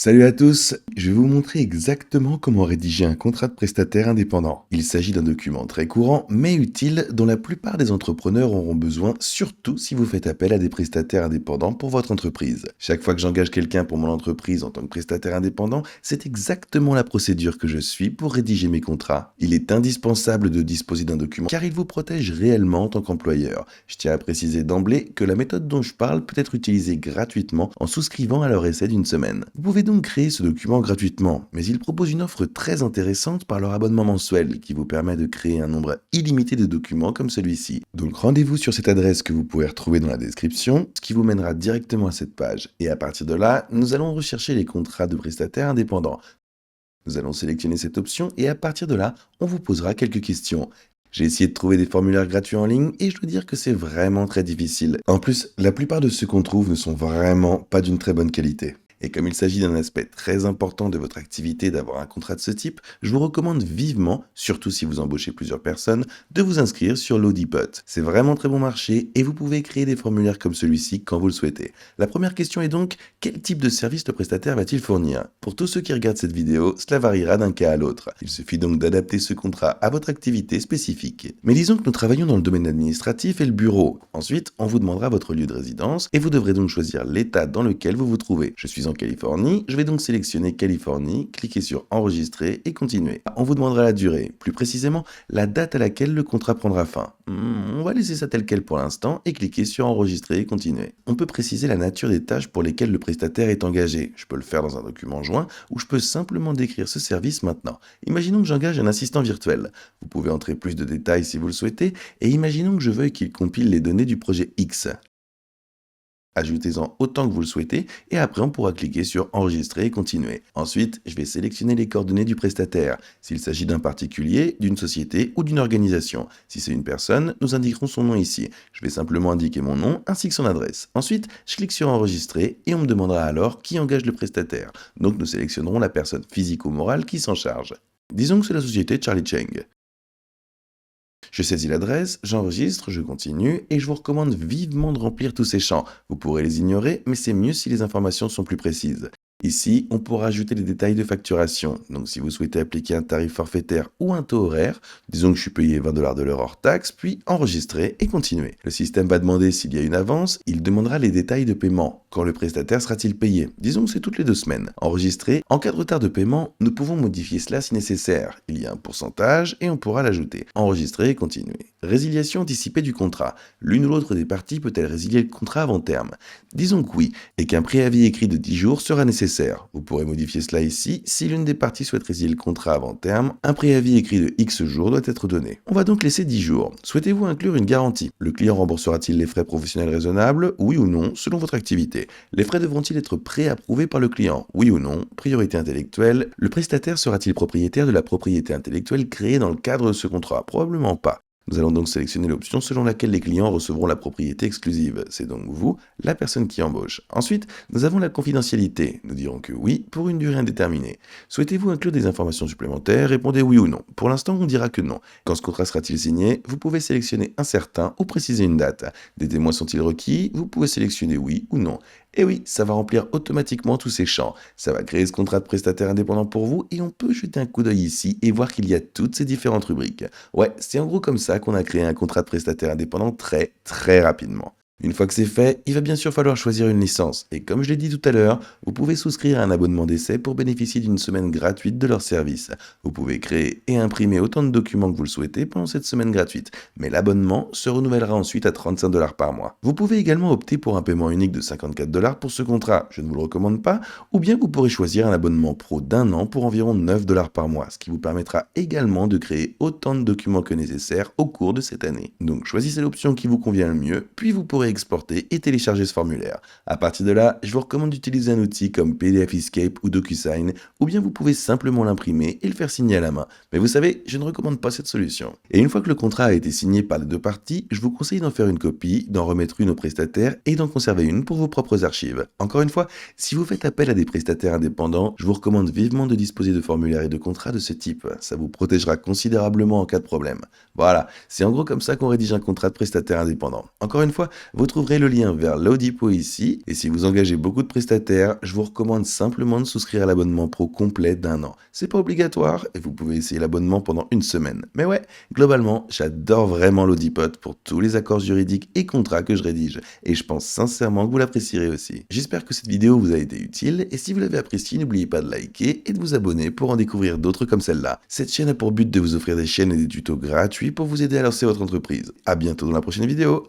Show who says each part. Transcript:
Speaker 1: Salut à tous, je vais vous montrer exactement comment rédiger un contrat de prestataire indépendant. Il s'agit d'un document très courant mais utile dont la plupart des entrepreneurs auront besoin, surtout si vous faites appel à des prestataires indépendants pour votre entreprise. Chaque fois que j'engage quelqu'un pour mon entreprise en tant que prestataire indépendant, c'est exactement la procédure que je suis pour rédiger mes contrats. Il est indispensable de disposer d'un document car il vous protège réellement en tant qu'employeur. Je tiens à préciser d'emblée que la méthode dont je parle peut être utilisée gratuitement en souscrivant à leur essai d'une semaine. Vous pouvez donc créer ce document gratuitement, mais ils proposent une offre très intéressante par leur abonnement mensuel qui vous permet de créer un nombre illimité de documents comme celui-ci. Donc rendez-vous sur cette adresse que vous pouvez retrouver dans la description, ce qui vous mènera directement à cette page. Et à partir de là, nous allons rechercher les contrats de prestataires indépendants. Nous allons sélectionner cette option et à partir de là, on vous posera quelques questions. J'ai essayé de trouver des formulaires gratuits en ligne et je dois dire que c'est vraiment très difficile. En plus, la plupart de ceux qu'on trouve ne sont vraiment pas d'une très bonne qualité. Et comme il s'agit d'un aspect très important de votre activité d'avoir un contrat de ce type, je vous recommande vivement, surtout si vous embauchez plusieurs personnes, de vous inscrire sur l'Audipot. C'est vraiment très bon marché et vous pouvez créer des formulaires comme celui-ci quand vous le souhaitez. La première question est donc, quel type de service le prestataire va-t-il fournir? Pour tous ceux qui regardent cette vidéo, cela variera d'un cas à l'autre. Il suffit donc d'adapter ce contrat à votre activité spécifique. Mais disons que nous travaillons dans le domaine administratif et le bureau. Ensuite, on vous demandera votre lieu de résidence et vous devrez donc choisir l'état dans lequel vous vous trouvez. Je suis en Californie, je vais donc sélectionner Californie, cliquer sur enregistrer et continuer. On vous demandera la durée, plus précisément la date à laquelle le contrat prendra fin. On va laisser ça tel quel pour l'instant et cliquer sur enregistrer et continuer. On peut préciser la nature des tâches pour lesquelles le prestataire est engagé. Je peux le faire dans un document joint ou je peux simplement décrire ce service maintenant. Imaginons que j'engage un assistant virtuel. Vous pouvez entrer plus de détails si vous le souhaitez et imaginons que je veuille qu'il compile les données du projet X. Ajoutez-en autant que vous le souhaitez et après on pourra cliquer sur enregistrer et continuer. Ensuite, je vais sélectionner les coordonnées du prestataire, s'il s'agit d'un particulier, d'une société ou d'une organisation. Si c'est une personne, nous indiquerons son nom ici. Je vais simplement indiquer mon nom ainsi que son adresse. Ensuite, je clique sur enregistrer et on me demandera alors qui engage le prestataire. Donc nous sélectionnerons la personne physique ou morale qui s'en charge. Disons que c'est la société Charlie Cheng. Je saisis l'adresse, j'enregistre, je continue et je vous recommande vivement de remplir tous ces champs. Vous pourrez les ignorer, mais c'est mieux si les informations sont plus précises. Ici, on pourra ajouter les détails de facturation. Donc si vous souhaitez appliquer un tarif forfaitaire ou un taux horaire, disons que je suis payé 20 $ de l'heure hors taxe, puis enregistrer et continuer. Le système va demander s'il y a une avance, il demandera les détails de paiement. Quand le prestataire sera-t-il payé? Disons que c'est toutes les 2 semaines. Enregistrer. En cas de retard de paiement, nous pouvons modifier cela si nécessaire. Il y a un pourcentage et on pourra l'ajouter. Enregistrer et continuer. Résiliation anticipée du contrat. L'une ou l'autre des parties peut-elle résilier le contrat avant terme? Disons que oui, et qu'un préavis écrit de 10 jours sera nécessaire. Vous pourrez modifier cela ici. Si l'une des parties souhaite résilier le contrat avant terme, un préavis écrit de X jours doit être donné. On va donc laisser 10 jours. Souhaitez-vous inclure une garantie? Le client remboursera-t-il les frais professionnels raisonnables? Oui ou non, selon votre activité. Les frais devront-ils être préapprouvés par le client? Oui ou non? Priorité intellectuelle. Le prestataire sera-t-il propriétaire de la propriété intellectuelle créée dans le cadre de ce contrat? Probablement pas. Nous allons donc sélectionner l'option selon laquelle les clients recevront la propriété exclusive. C'est donc vous, la personne qui embauche. Ensuite, nous avons la confidentialité. Nous dirons que oui pour une durée indéterminée. Souhaitez-vous inclure des informations supplémentaires? Répondez oui ou non. Pour l'instant, on dira que non. Quand ce contrat sera-t-il signé? Vous pouvez sélectionner incertain ou préciser une date. Des témoins sont-ils requis? Vous pouvez sélectionner oui ou non. Et oui, ça va remplir automatiquement tous ces champs. Ça va créer ce contrat de prestataire indépendant pour vous et on peut jeter un coup d'œil ici et voir qu'il y a toutes ces différentes rubriques. Ouais, c'est en gros comme ça qu'on a créé un contrat de prestataire indépendant très rapidement. Une fois que c'est fait, il va bien sûr falloir choisir une licence. Et comme je l'ai dit tout à l'heure, vous pouvez souscrire à un abonnement d'essai pour bénéficier d'une semaine gratuite de leur service. Vous pouvez créer et imprimer autant de documents que vous le souhaitez pendant cette semaine gratuite. Mais l'abonnement se renouvellera ensuite à 35 $ par mois. Vous pouvez également opter pour un paiement unique de 54 $ pour ce contrat, je ne vous le recommande pas, ou bien vous pourrez choisir un abonnement pro d'1 an pour environ 9 $ par mois, ce qui vous permettra également de créer autant de documents que nécessaire au cours de cette année. Donc choisissez l'option qui vous convient le mieux, puis vous pourrez exporter et télécharger ce formulaire. À partir de là, je vous recommande d'utiliser un outil comme PDF Escape ou DocuSign, ou bien vous pouvez simplement l'imprimer et le faire signer à la main. Mais vous savez, je ne recommande pas cette solution. Et une fois que le contrat a été signé par les deux parties, je vous conseille d'en faire une copie, d'en remettre une au prestataire et d'en conserver une pour vos propres archives. Encore une fois, si vous faites appel à des prestataires indépendants, je vous recommande vivement de disposer de formulaires et de contrats de ce type. Ça vous protégera considérablement en cas de problème. Voilà, c'est en gros comme ça qu'on rédige un contrat de prestataire indépendant. Encore une fois, Vous trouverez le lien vers l'Audipo ici, et si vous engagez beaucoup de prestataires, je vous recommande simplement de souscrire à l'abonnement pro complet d'1 an. C'est pas obligatoire, et vous pouvez essayer l'abonnement pendant une semaine. Mais ouais, globalement, j'adore vraiment l'Audipod pour tous les accords juridiques et contrats que je rédige, et je pense sincèrement que vous l'apprécierez aussi. J'espère que cette vidéo vous a été utile, et si vous l'avez appréciée, n'oubliez pas de liker et de vous abonner pour en découvrir d'autres comme celle-là. Cette chaîne a pour but de vous offrir des chaînes et des tutos gratuits pour vous aider à lancer votre entreprise. À bientôt dans la prochaine vidéo.